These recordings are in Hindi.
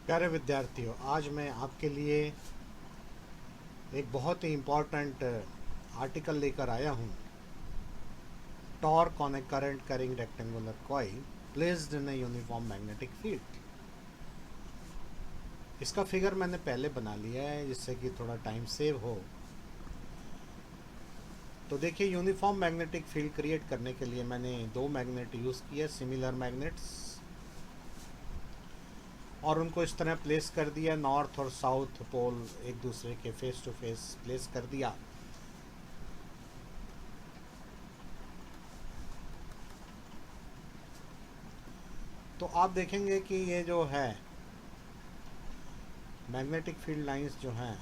प्यारे विद्यार्थियों, आज मैं आपके लिए एक बहुत ही इम्पोर्टेंट आर्टिकल लेकर आया हूँ। Torque on A current carrying rectangular coil placed in a uniform magnetic field. इसका फिगर मैंने पहले बना लिया है जिससे कि थोड़ा टाइम सेव हो। तो देखिए, यूनिफॉर्म मैग्नेटिक फील्ड क्रिएट करने के लिए मैंने दो मैग्नेट यूज़ किए, सिमिलर मैग्नेट्स, और उनको इस तरह प्लेस कर दिया। नॉर्थ और साउथ पोल एक दूसरे के फेस टू फेस प्लेस कर दिया। तो आप देखेंगे कि ये जो है मैग्नेटिक फील्ड लाइंस जो हैं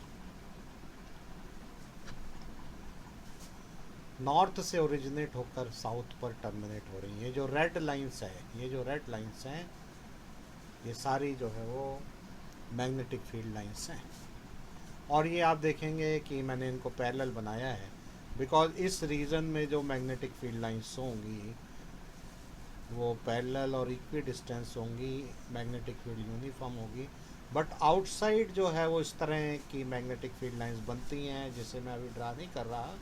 नॉर्थ से ओरिजिनेट होकर साउथ पर टर्मिनेट हो रही हैं। ये जो रेड लाइंस हैं ये सारी जो है वो मैग्नेटिक फील्ड लाइंस हैं। और ये आप देखेंगे कि मैंने इनको पैरेलल बनाया है बिकॉज इस रीजन में जो मैग्नेटिक फील्ड लाइंस होंगी वो पैरेलल और इक्वी डिस्टेंस होंगी, मैग्नेटिक फील्ड यूनिफॉर्म होगी। बट आउटसाइड जो है वो इस तरह की मैग्नेटिक फील्ड लाइंस बनती हैं, जिसे मैं अभी ड्रा नहीं कर रहा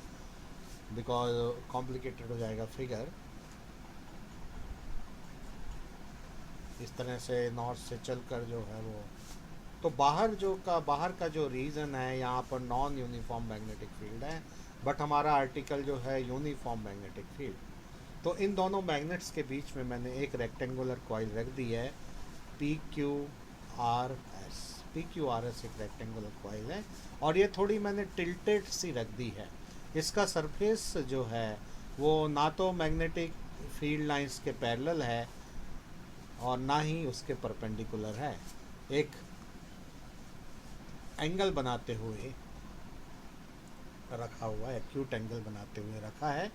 बिकॉज कॉम्प्लिकेटेड हो जाएगा फिगर। इस तरह से नॉर्थ से चलकर जो है वो, तो बाहर का जो रीजन है यहाँ पर नॉन यूनिफॉर्म मैग्नेटिक फील्ड है, बट हमारा आर्टिकल जो है यूनिफॉर्म मैग्नेटिक फील्ड। तो इन दोनों मैग्नेट्स के बीच में मैंने एक रेक्टेंगुलर कॉइल रख दी है, पी क्यू आर एस एक रेक्टेंगुलर कॉइल है, और ये थोड़ी मैंने टिल्टेड सी रख दी है। इसका सरफेस जो है वो ना तो मैग्नेटिक फील्ड लाइंस के पैरेलल है और ना ही उसके परपेंडिकुलर है। एक एंगल बनाते हुए रखा हुआ है, एक्यूट एंगल बनाते हुए रखा है।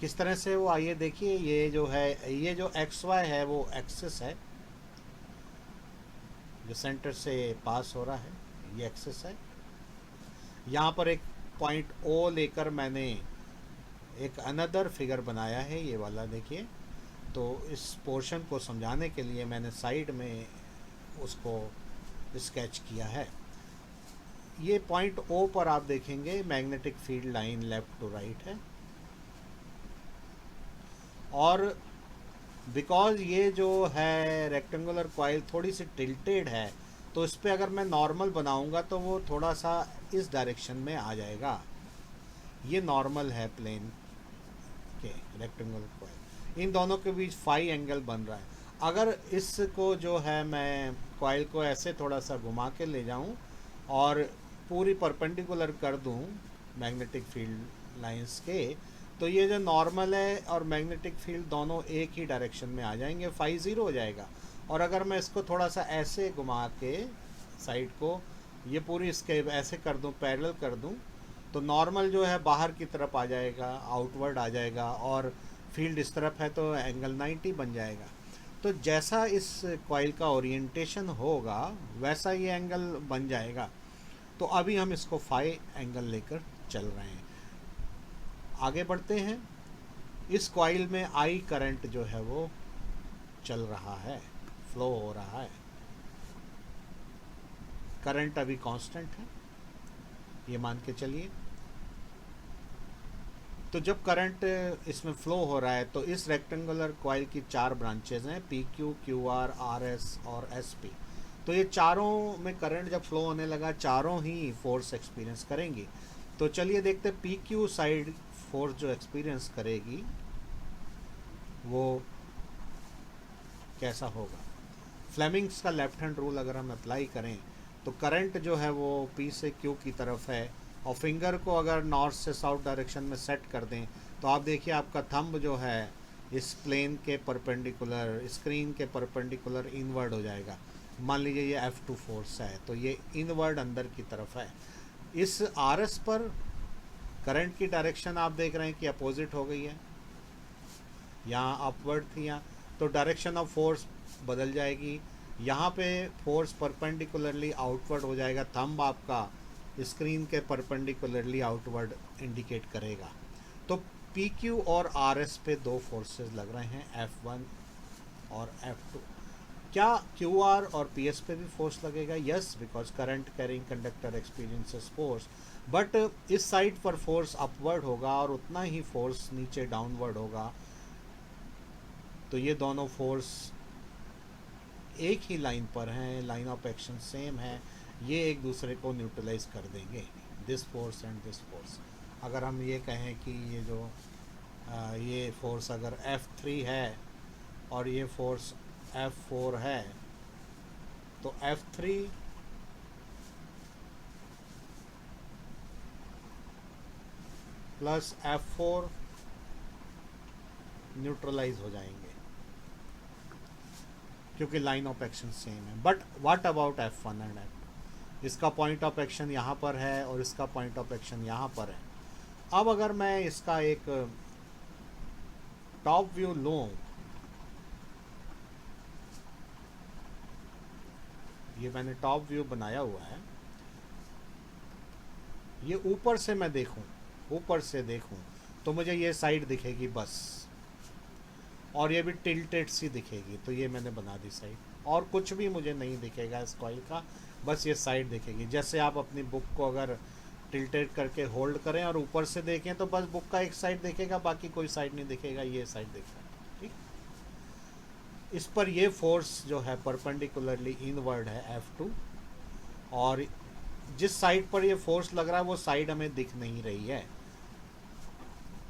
किस तरह से वो, आइए देखिए। ये जो एक्स वाई है वो एक्सिस है जो सेंटर से पास हो रहा है, ये एक्सिस है। यहाँ पर एक पॉइंट ओ लेकर मैंने एक अनदर फिगर बनाया है, ये वाला देखिए। तो इस पोर्शन को समझाने के लिए मैंने साइड में उसको स्केच किया है। ये पॉइंट ओ पर आप देखेंगे magnetic field line left to right है, और बिकॉज ये जो है रेक्टेंगुलर कॉइल थोड़ी सी टिल्टेड है, तो इस पर अगर मैं नॉर्मल बनाऊंगा तो वो थोड़ा सा इस डायरेक्शन में आ जाएगा। ये नॉर्मल है प्लेन के रेक्टेंगुलर कॉइल, इन दोनों के बीच फाई एंगल बन रहा है। अगर इसको जो है मैं कॉइल को ऐसे थोड़ा सा घुमा के ले जाऊं और पूरी परपेंडिकुलर कर दूं मैग्नेटिक फील्ड लाइंस के, तो ये जो नॉर्मल है और मैग्नेटिक फील्ड दोनों एक ही डायरेक्शन में आ जाएंगे, फाई ज़ीरो हो जाएगा। और अगर मैं इसको थोड़ा सा ऐसे घुमा के साइड को ये पूरी इसके ऐसे कर दूं, पैरेलल कर दूं, तो नॉर्मल जो है बाहर की तरफ आ जाएगा, आउटवर्ड आ जाएगा, और फील्ड इस तरफ है तो एंगल 90 बन जाएगा। तो जैसा इस कॉइल का ओरिएंटेशन होगा वैसा ये एंगल बन जाएगा। तो अभी हम इसको फाई एंगल लेकर चल रहे हैं। आगे बढ़ते हैं। इस कॉइल में आई करंट जो है वो चल रहा है, फ्लो हो रहा है। करंट अभी कांस्टेंट है, ये मान के चलिए। तो जब करंट इसमें फ्लो हो रहा है तो इस रेक्टेंगुलर कॉइल की चार ब्रांचेज हैं, P Q, Q R, R S और एस पी। तो ये चारों में करंट जब फ्लो होने लगा, चारों ही फोर्स एक्सपीरियंस करेंगी। तो चलिए देखते हैं पी क्यू साइड फोर्स जो एक्सपीरियंस करेगी वो कैसा होगा। फ्लेमिंग्स का लेफ्ट हैंड रूल अगर हम अप्लाई करें तो करंट जो है वो पी से क्यू की तरफ है, और फिंगर को अगर नॉर्थ से साउथ डायरेक्शन में सेट कर दें तो आप देखिए आपका थंब जो है इस प्लेन के परपेंडिकुलर, स्क्रीन के परपेंडिकुलर इनवर्ड हो जाएगा। मान लीजिए ये F2 फोर्स है तो ये इनवर्ड अंदर की तरफ है। इस RS पर करंट की डायरेक्शन आप देख रहे हैं कि अपोजिट हो गई है, यहाँ अपवर्ड थी यहाँ, तो डायरेक्शन ऑफ फोर्स बदल जाएगी। यहाँ पे फोर्स परपेंडिकुलरली आउटवर्ड हो जाएगा, थंब आपका स्क्रीन के परपेंडिकुलरली आउटवर्ड इंडिकेट करेगा। तो पी क्यू और आर एस पे दो फोर्सेस लग रहे हैं, F1 और F2। क्या क्यू आर और पी एस पे भी फोर्स लगेगा? Yes, because current carrying conductor experiences force, but इस साइड पर फोर्स अपवर्ड होगा और उतना ही फोर्स नीचे डाउनवर्ड होगा। तो ये दोनों फोर्स एक ही लाइन पर हैं, लाइन ऑफ एक्शन सेम है, ये एक दूसरे को न्यूट्रलाइज कर देंगे, this force and this force. अगर हम ये कहें कि ये जो ये फोर्स अगर F3 है और ये फोर्स F4 है, तो F3 प्लस F4 न्यूट्रलाइज हो जाएंगे क्योंकि लाइन ऑफ एक्शन सेम है। But what about F1 and F2? इसका पॉइंट ऑफ एक्शन यहाँ पर है और इसका पॉइंट ऑफ एक्शन यहाँ पर है। अब अगर मैं इसका एक टॉप व्यू लूँ, ये मैंने टॉप व्यू बनाया हुआ है, ये ऊपर से मैं देखूं, ऊपर से देखूं तो मुझे ये साइड दिखेगी बस, और ये भी टिल्टेड सी दिखेगी, तो ये मैंने बना दी साइड, और कुछ भी मुझे नहीं दिखेगा इस कॉइल का, बस ये साइड दिखेगी। जैसे आप अपनी बुक को अगर टिल्टेड करके होल्ड करें और ऊपर से देखें तो बस बुक का एक साइड दिखेगा, बाकी कोई साइड नहीं दिखेगा, ये साइड दिखेगा। ठीक, इस पर ये फोर्स जो है परपेंडिकुलरली इनवर्ड है F2, और जिस साइड पर ये फोर्स लग रहा है वो साइड हमें दिख नहीं रही है,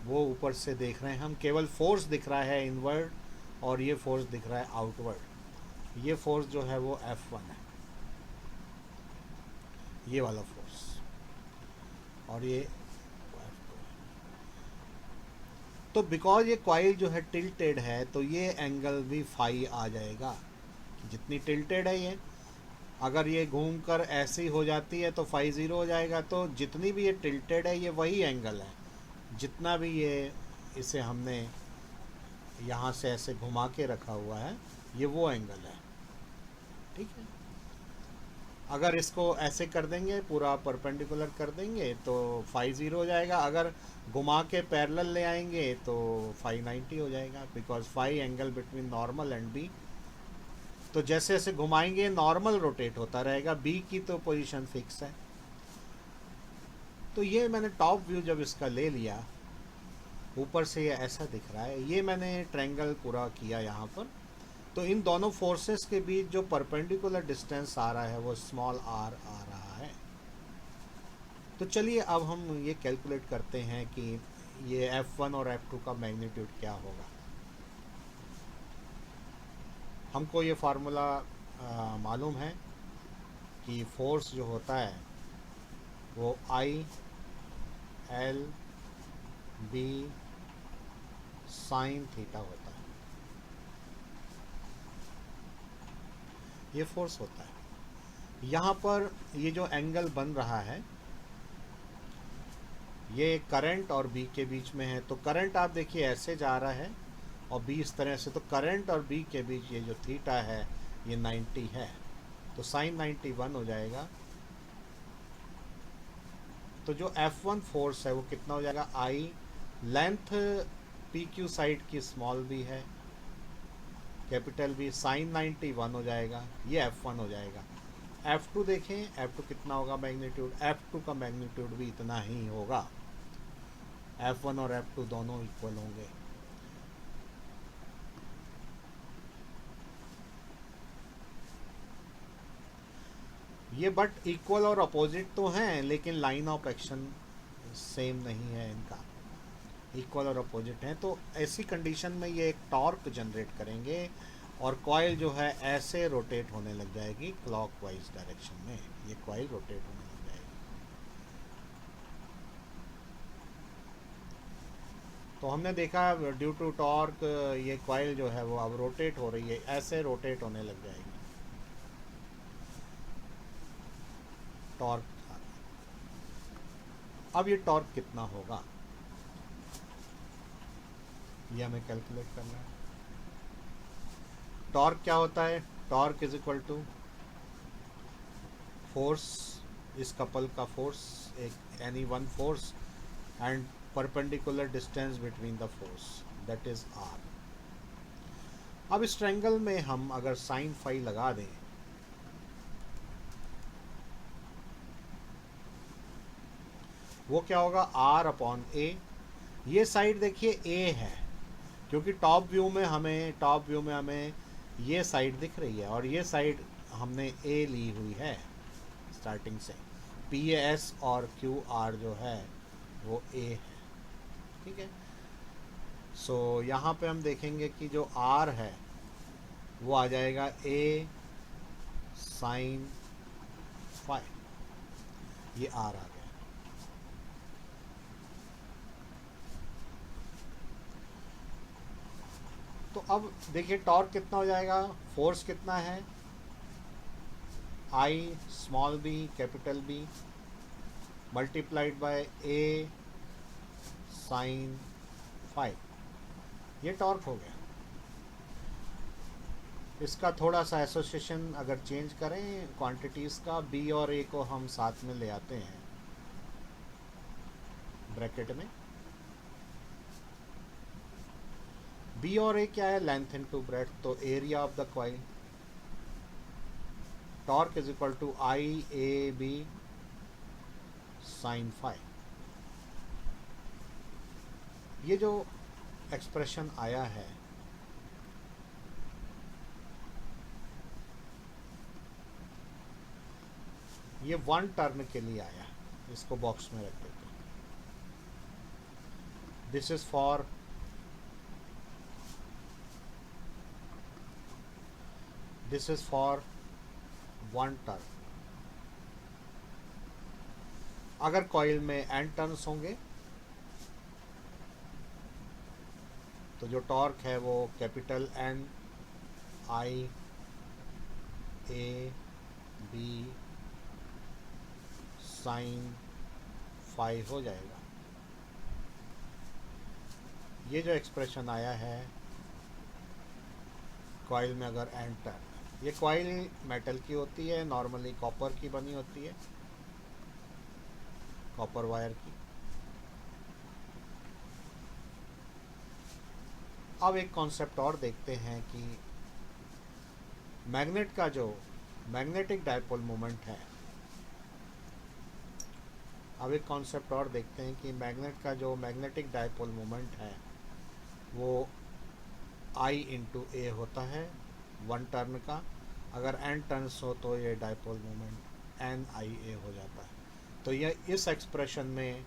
वो ऊपर से देख रहे हैं हम, केवल फोर्स दिख रहा है इनवर्ड और ये फोर्स दिख रहा है आउटवर्ड। ये फोर्स जो है वो F1 है, ये वाला फोर्स, और ये F2 है। तो बिकॉज ये कॉइल जो है टिल्टेड है तो ये एंगल भी फाई आ जाएगा, जितनी टिल्टेड है ये, अगर ये घूमकर ऐसी हो जाती है तो फाई 0 हो जाएगा। तो जितनी भी ये टिल्टेड है ये वही एंगल है, जितना भी ये इसे हमने यहाँ से ऐसे घुमा के रखा हुआ है ये वो एंगल है। ठीक है, अगर इसको ऐसे कर देंगे, पूरा परपेंडिकुलर कर देंगे तो फाई 0 हो जाएगा, अगर घुमा के पैरेलल ले आएंगे तो फाई 90 हो जाएगा, because phi angle between normal and B. तो जैसे जैसे घुमाएंगे नॉर्मल रोटेट होता रहेगा, बी की तो पोजीशन फिक्स है। तो ये मैंने टॉप व्यू जब इसका ले लिया, ऊपर से ये ऐसा दिख रहा है, ये मैंने ट्रायंगल पूरा किया यहाँ पर। तो इन दोनों फोर्सेस के बीच जो परपेंडिकुलर डिस्टेंस आ रहा है वो स्मॉल r आ रहा है। तो चलिए अब हम ये कैलकुलेट करते हैं कि ये F1 और F2 का मैग्नीट्यूड क्या होगा। हमको ये फार्मूला मालूम है कि फोर्स जो होता है वो I L B sine theta होता है, ये फोर्स होता है। यहाँ पर ये जो एंगल बन रहा है ये करंट और बी के बीच में है, तो करंट आप देखिए ऐसे जा रहा है और बी इस तरह से, तो करंट और बी के बीच ये जो थीटा है ये 90 है, तो साइन 91 हो जाएगा। तो जो F1 फोर्स है वो कितना हो जाएगा, आई लेंथ पी क्यू साइड की स्मॉल बी है, कैपिटल बी, साइन 91 हो जाएगा, ये F1 हो जाएगा। F2 देखें, F2 कितना होगा मैग्नीट्यूड, F2 का मैग्नीट्यूड भी इतना ही होगा, F1 और F2 दोनों इक्वल होंगे। ये बट इक्वल और अपोजिट तो हैं, लेकिन लाइन ऑफ एक्शन सेम नहीं है इनका, इक्वल और अपोजिट हैं। तो ऐसी कंडीशन में ये एक टॉर्क जनरेट करेंगे और कॉइल जो है ऐसे रोटेट होने लग जाएगी क्लॉकवाइज डायरेक्शन में, ये कॉइल रोटेट होने लग जाएगी। तो हमने देखा ड्यू टू टॉर्क ये कॉइल जो है वो अब रोटेट हो रही है, ऐसे रोटेट होने लग जाएगी टॉर्क। अब ये टॉर्क कितना होगा ये हमें कैलकुलेट करना है। टॉर्क क्या होता है, torque is equal to force, इस कपल का फोर्स, एक any one force and perpendicular distance between the force, that is r। अब इस ट्रायंगल में हम अगर साइन फाई लगा दें, वो क्या होगा, आर अपॉन ए। ये साइड देखिए ए है, क्योंकि टॉप व्यू में हमें ये साइड दिख रही है, और ये साइड हमने ए ली हुई है स्टार्टिंग से। पी एस और क्यू आर जो है वो ए है, ठीक है। सो यहाँ पे हम देखेंगे कि जो आर है वो आ जाएगा ए साइन फाइव, ये आर आ गया। तो अब देखिए टॉर्क कितना हो जाएगा, फोर्स कितना है, I small B capital B multiplied by A sine five, ये टॉर्क हो गया। इसका थोड़ा सा एसोसिएशन अगर चेंज करें क्वांटिटीज़ का, बी और ए को हम साथ में ले आते हैं ब्रैकेट में। बी और ए क्या है, लेंथ इनटू ब्रेड्थ, तो area of the coil. Torque is equal to I A B sine five. ये जो एक्सप्रेशन आया है ये वन टर्म के लिए आया, इसको बॉक्स में रख देते हैं। This is for one turn. अगर कॉइल में एन टर्न्स होंगे तो जो टॉर्क है वो capital N I A B sine five हो जाएगा। ये जो एक्सप्रेशन आया है कॉइल में अगर एन टर्न, ये कॉइल मेटल की होती है, नॉर्मली कॉपर की बनी होती है, कॉपर वायर की। अब एक कॉन्सेप्ट और देखते हैं कि मैग्नेट का जो मैग्नेटिक डायपोल मोमेंट है, अब एक कॉन्सेप्ट और देखते हैं कि मैग्नेट का जो मैग्नेटिक डायपोल मोमेंट है वो आई इंटू ए होता है वन टर्न का। अगर एन टर्न्स हो तो ये डायपोल मोमेंट एन आई ए हो जाता है। तो यह इस एक्सप्रेशन में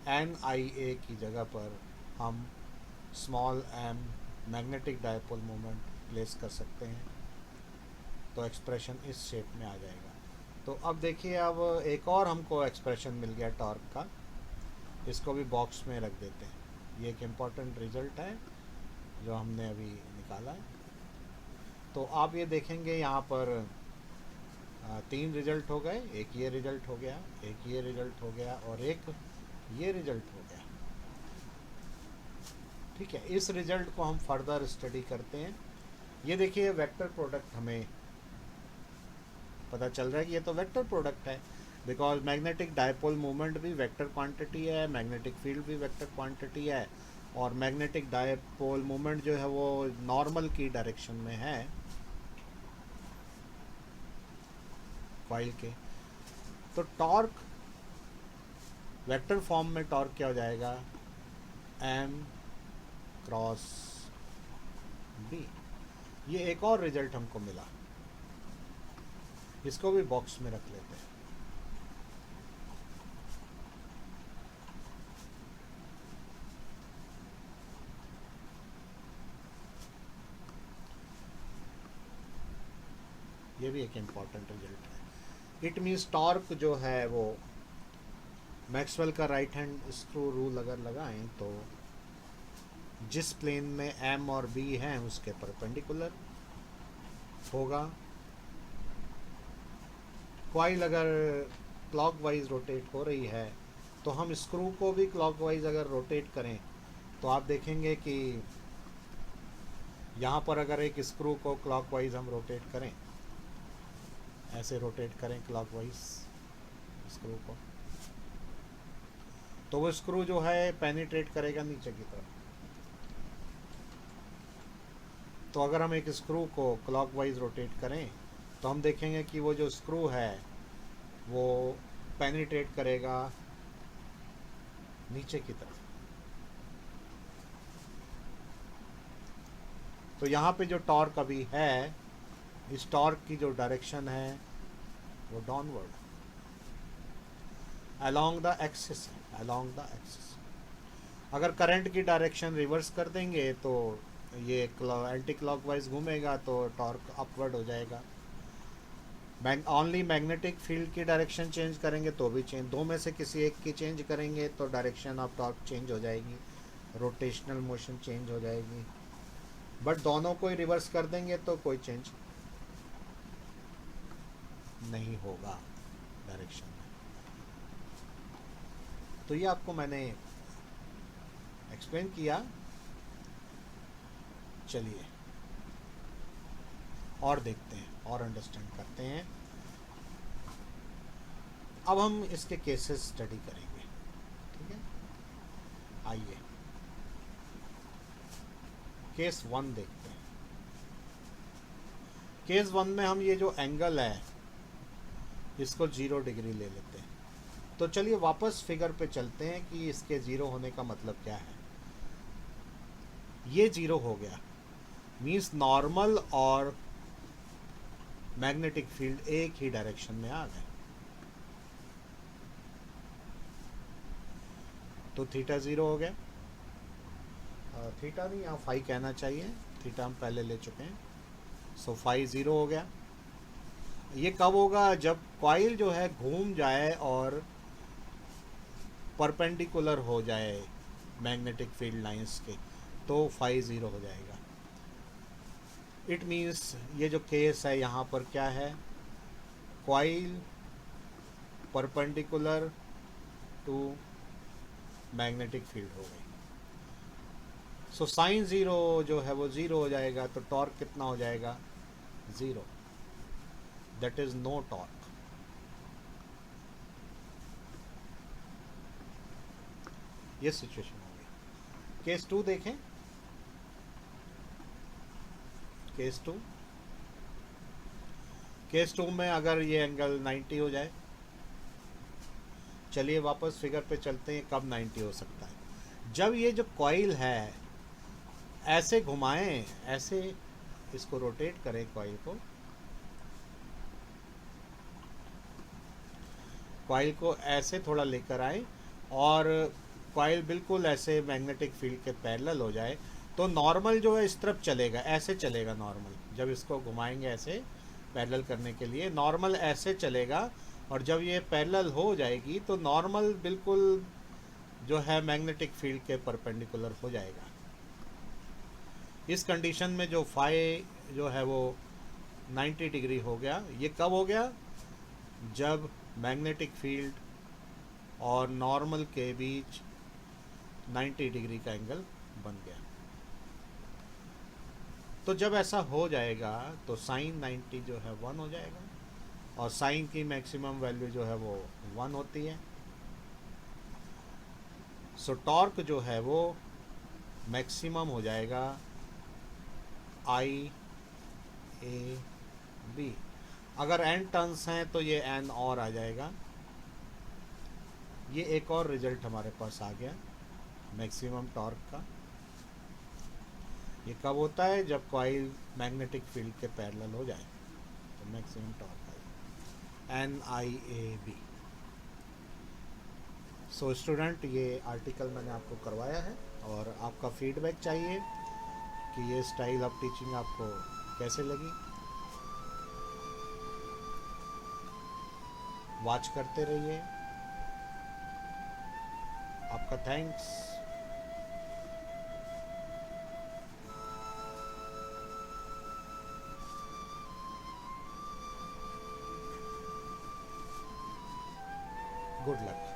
एन आई ए की जगह पर हम small M magnetic dipole moment place कर सकते हैं, तो एक्सप्रेशन इस शेप में आ जाएगा। तो अब देखिए, अब एक और हमको एक्सप्रेशन मिल गया टॉर्क का, इसको भी बॉक्स में रख देते हैं। ये एक इम्पॉर्टेंट रिजल्ट है जो हमने अभी निकाला है। तो आप ये देखेंगे यहाँ पर तीन रिजल्ट हो गए, एक ये रिजल्ट हो गया, एक ये रिजल्ट हो गया और एक ये रिजल्ट हो गया, ठीक है। इस रिजल्ट को हम फर्दर स्टडी करते हैं। ये देखिए वेक्टर प्रोडक्ट हमें पता चल रहा है कि ये तो वेक्टर प्रोडक्ट है, बिकॉज मैग्नेटिक डायपोल मोमेंट भी वेक्टर क्वांटिटी है, मैग्नेटिक फील्ड भी वेक्टर क्वांटिटी है, और मैग्नेटिक डायपोल मोमेंट जो है वो नॉर्मल की डायरेक्शन में है कॉइल के। तो टॉर्क वेक्टर फॉर्म में टॉर्क क्या हो जाएगा, एम क्रॉस बी। ये एक और रिजल्ट हमको मिला, इसको भी बॉक्स में रख लेते हैं। ये भी एक इम्पॉर्टेंट रिजल्ट है। इट मीन्स टॉर्क जो है वो मैक्सवेल का राइट हैंड स्क्रू रूल अगर लगाएं तो जिस प्लेन में एम और बी हैं उसके परपेंडिकुलर होगा। कॉइल अगर क्लॉकवाइज रोटेट हो रही है तो हम स्क्रू को भी क्लॉकवाइज अगर रोटेट करें तो आप देखेंगे कि यहाँ पर अगर एक स्क्रू को क्लॉकवाइज हम रोटेट करें, ऐसे रोटेट करें क्लॉकवाइज स्क्रू को, तो वो स्क्रू जो है पेनिट्रेट करेगा नीचे की तरफ। तो अगर हम एक स्क्रू को क्लॉकवाइज रोटेट करें तो हम देखेंगे कि वो जो स्क्रू है वो पेनिट्रेट करेगा नीचे की तरफ। तो यहाँ पे जो टॉर्क अभी है, इस टॉर्क की जो डायरेक्शन है वो डाउनवर्ड अलोंग द एक्सिस है, अलोंग द एक्सिस। अगर करंट की डायरेक्शन रिवर्स कर देंगे तो ये एंटी क्लॉकवाइज घूमेगा तो टॉर्क अपवर्ड हो जाएगा। ओनली मैग्नेटिक फील्ड की डायरेक्शन चेंज करेंगे तो भी चेंज, दो में से किसी एक की चेंज करेंगे तो डायरेक्शन ऑफ टॉर्क चेंज हो जाएगी, रोटेशनल मोशन चेंज हो जाएगी। बट दोनों को ही रिवर्स कर देंगे तो कोई चेंज नहीं होगा डायरेक्शन में। तो ये आपको मैंने एक्सप्लेन किया। चलिए और देखते हैं और अंडरस्टैंड करते हैं। अब हम इसके केसेस स्टडी करेंगे, ठीक है। आइए केस 1 देखते हैं। केस 1 में हम ये जो एंगल है इसको 0 डिग्री ले लेते हैं। तो चलिए वापस फिगर पे चलते हैं कि इसके 0 होने का मतलब क्या है। ये 0 हो गया, मीन्स नॉर्मल और मैग्नेटिक फील्ड एक ही डायरेक्शन में आ गए। तो थीटा 0 हो गया, थीटा नहीं यहाँ फाई कहना चाहिए, थीटा हम पहले ले चुके हैं। सो फाई 0 हो गया। ये कब होगा? जब कॉइल जो है घूम जाए और परपेंडिकुलर हो जाए मैग्नेटिक फील्ड लाइंस के, तो फाई 0 हो जाएगा। इट मीन्स ये जो केस है यहाँ पर क्या है, coil perpendicular to magnetic field हो गई। सो साइन 0 जो है वो 0 हो जाएगा। तो टॉर्क कितना हो जाएगा? 0, दैट इज नो टॉर्क। ये सिचुएशन हो गई। केस 2 देखें। केस 2 में अगर ये एंगल 90 हो जाए, चलिए वापस फिगर पे चलते हैं। कब 90 हो सकता है? जब ये जो कॉइल है ऐसे घुमाएं, ऐसे इसको रोटेट करें कॉइल को ऐसे थोड़ा लेकर आए और कॉइल बिल्कुल ऐसे मैग्नेटिक फील्ड के पैरेलल हो जाए, तो नॉर्मल जो है इस तरफ चलेगा, ऐसे चलेगा नॉर्मल। जब इसको घुमाएंगे ऐसे पैरेलल करने के लिए, नॉर्मल ऐसे चलेगा। और जब ये पैरेलल हो जाएगी तो नॉर्मल बिल्कुल जो है मैग्नेटिक फील्ड के परपेंडिकुलर हो जाएगा। इस कंडीशन में जो फाई जो है वो 90 डिग्री हो गया। ये कब हो गया? जब मैग्नेटिक फील्ड और नॉर्मल के बीच 90 डिग्री का एंगल बन गया। तो जब ऐसा हो जाएगा तो साइन 90 जो है 1 हो जाएगा, और साइन की मैक्सिमम वैल्यू जो है वो 1 होती है। सो टॉर्क जो है वो मैक्सिमम हो जाएगा आई ए बी। अगर n टर्न्स हैं तो ये n और आ जाएगा। ये एक और रिजल्ट हमारे पास आ गया मैक्सिमम टॉर्क का। ये कब होता है? जब कॉइल मैग्नेटिक फील्ड के पैरेलल हो जाए, तो मैक्सिमम टॉर्क आएगा NIAB। सो स्टूडेंट, ये आर्टिकल मैंने आपको करवाया है और आपका फीडबैक चाहिए कि ये स्टाइल ऑफ टीचिंग आपको कैसे लगी। वॉच करते रहिए। आपका थैंक्स। Good luck.